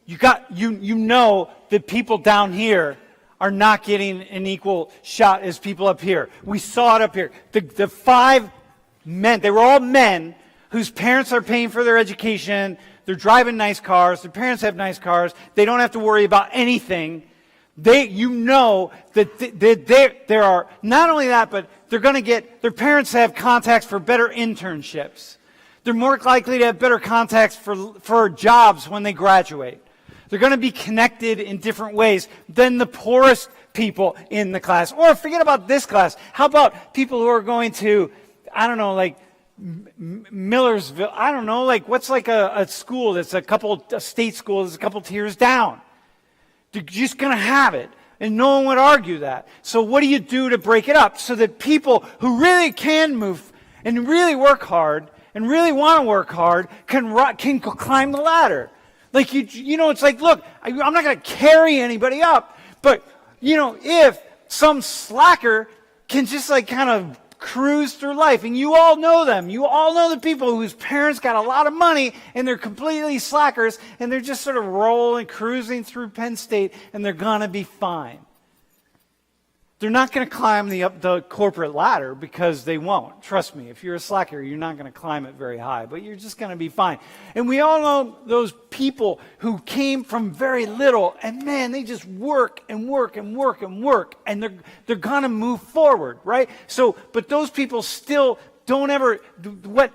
You know that people down here are not getting an equal shot as people up here. We saw it up here. The 5 men, they were all men whose parents are paying for their education. They're driving nice cars. Their parents have nice cars. They don't have to worry about anything. You know that there are, not only that, but they're going to get, their parents have contacts for better internships. They're more likely to have better contacts for jobs when they graduate. They're going to be connected in different ways than the poorest people in the class. Or forget about this class. How about people who are going to, I don't know, like Millersville, I don't know, like what's like a school that's a state school that's a couple tiers down. They're just going to have it. And no one would argue that. So what do you do to break it up so that people who really can move and really work hard and really want to work hard can climb the ladder? Like, you know, it's like, look, I'm not going to carry anybody up. But, you know, if some slacker can just like kind of cruise through life, and you all know them. You all know the people whose parents got a lot of money, and they're completely slackers, and they're just sort of rolling, cruising through Penn State, and they're going to be fine. They're not going to climb the corporate ladder because they won't. Trust me, if you're a slacker, you're not going to climb it very high, but you're just going to be fine. And we all know those people who came from very little, and man, they just work and work and work and work, and they're going to move forward, right? So, but those people still don't ever, what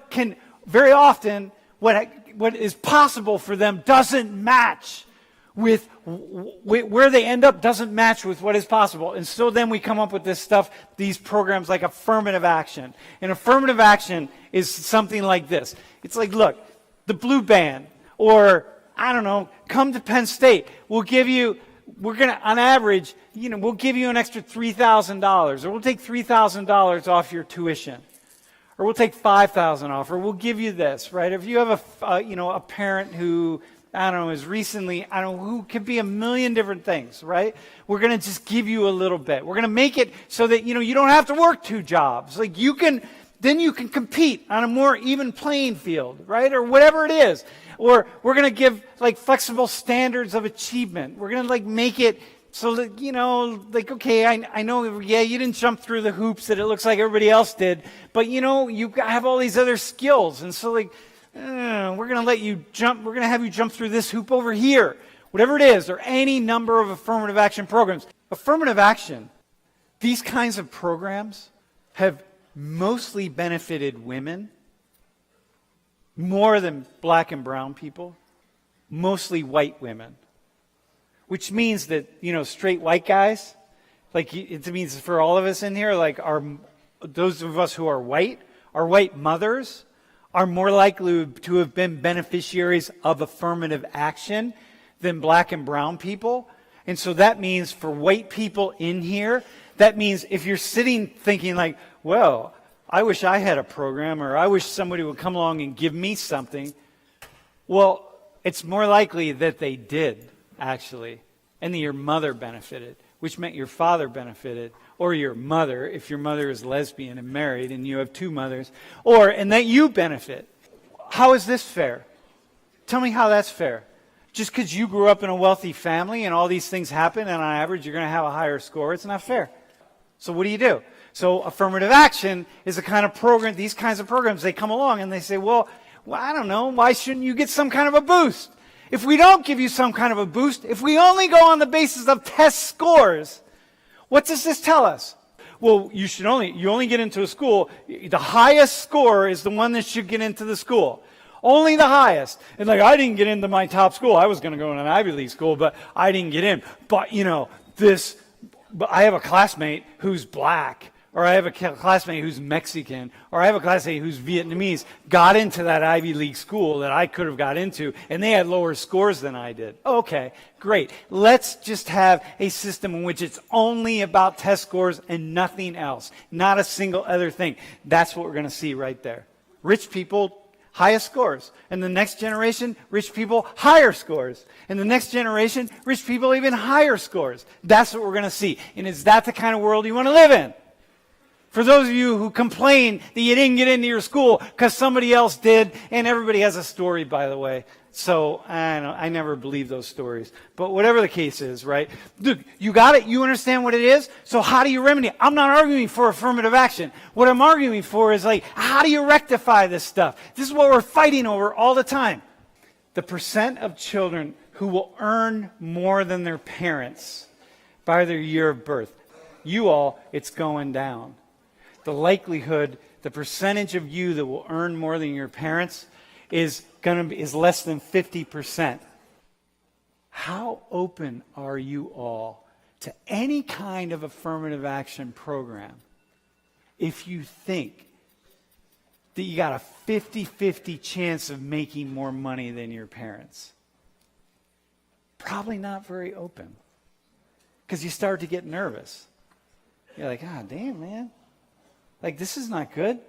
is possible for them doesn't match with where they end up, doesn't match with what is possible. And so then we come up with this stuff, these programs like affirmative action. And affirmative action is something like this. It's like, look, the blue band, or I don't know, come to Penn State. We're going to, on average, we'll give you an extra $3,000, or we'll take $3,000 off your tuition. Or we'll take $5,000 off, or we'll give you this, right? If you have a parent who, I don't know, is recently, who could be a million different things, right? We're going to just give you a little bit. We're going to make it so that, you don't have to work 2 jobs. Like then you can compete on a more even playing field, right? Or whatever it is. Or we're going to give like flexible standards of achievement. We're going to like make it so that, like, okay, I know, yeah, you didn't jump through the hoops that it looks like everybody else did, but you have all these other skills. And so like, we're going to let you jump. We're going to have you jump through this hoop over here, whatever it is, or any number of affirmative action programs. Affirmative action, these kinds of programs have mostly benefited women more than black and brown people, mostly white women, which means that, straight white guys, like it means for all of us in here, like those of us who are white, our white mothers, are more likely to have been beneficiaries of affirmative action than black and brown people. And so that means for white people in here, that means if you're sitting thinking like, well, I wish I had a program, or I wish somebody would come along and give me something. Well, it's more likely that they did, actually, and that your mother benefited, which meant your father benefited, or your mother, if your mother is lesbian and married and you have 2 mothers, and that you benefit. How is this fair? Tell me how that's fair. Just because you grew up in a wealthy family and all these things happen, and on average you're going to have a higher score, it's not fair. So what do? So affirmative action is a kind of program, these kinds of programs, they come along and they say, well, I don't know, why shouldn't you get some kind of a boost? If we don't give you some kind of a boost, if we only go on the basis of test scores, what does this tell us? Well, you only get into a school, the highest score is the one that should get into the school. Only the highest. And like, I didn't get into my top school. I was going to go in an Ivy League school, but I didn't get in. But, but I have a classmate who's black, or I have a classmate who's Mexican, or I have a classmate who's Vietnamese, got into that Ivy League school that I could have got into, and they had lower scores than I did. Okay, great. Let's just have a system in which it's only about test scores and nothing else. Not a single other thing. That's what we're going to see right there. Rich people, highest scores. And the next generation, rich people, higher scores. And the next generation, rich people, even higher scores. That's what we're going to see. And is that the kind of world you want to live in? For those of you who complain that you didn't get into your school because somebody else did, and everybody has a story, by the way. So I never believe those stories. But whatever the case is, right? Look, you got it? You understand what it is? So how do you remedy it? I'm not arguing for affirmative action. What I'm arguing for is like, how do you rectify this stuff? This is what we're fighting over all the time. The percent of children who will earn more than their parents by their year of birth. You all, it's going down. The likelihood, the percentage of you that will earn more than your parents is less than 50%. How open are you all to any kind of affirmative action program if you think that you got a 50-50 chance of making more money than your parents? Probably not very open, because you start to get nervous. You're like, ah, damn, man. Like, this is not good.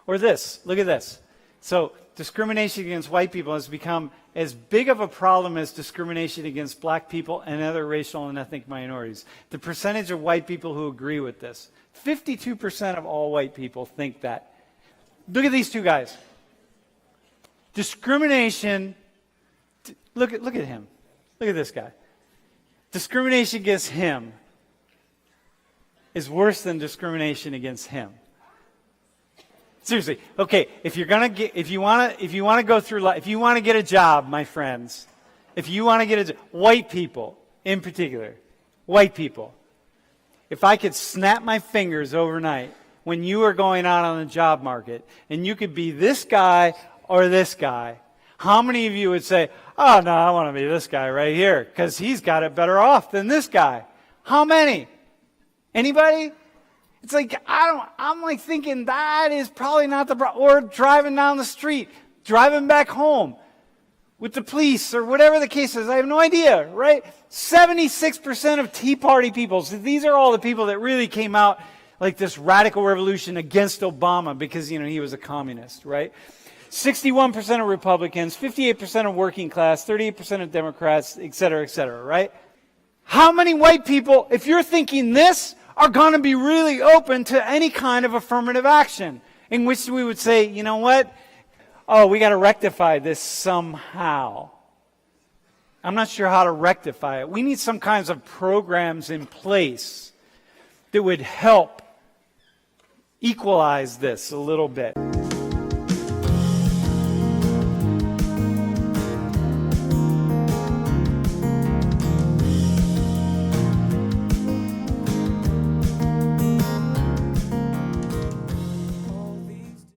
Or this, look at this. So discrimination against white people has become as big of a problem as discrimination against black people and other racial and ethnic minorities. The percentage of white people who agree with this, 52% of all white people think that. Look at these two guys. Discrimination, look at him. Look at this guy. Discrimination against him is worse than discrimination against him. Seriously, okay, if you want to go through life, if you want to get a job, my friends, if you want to get a job, white people in particular, white people, if I could snap my fingers overnight when you are going out on the job market and you could be this guy or this guy, how many of you would say, oh no, I want to be this guy right here because he's got it better off than this guy? How many? Anybody? It's like, I'm like thinking that is probably not the problem. Or driving down the street, driving back home with the police or whatever the case is. I have no idea, right? 76% of Tea Party people, so these are all the people that really came out like this radical revolution against Obama because, he was a communist, right? 61% of Republicans, 58% of working class, 38% of Democrats, et cetera, right? How many white people, if you're thinking this, are going to be really open to any kind of affirmative action in which we would say, you know what? Oh, we got to rectify this somehow. I'm not sure how to rectify it. We need some kinds of programs in place that would help equalize this a little bit.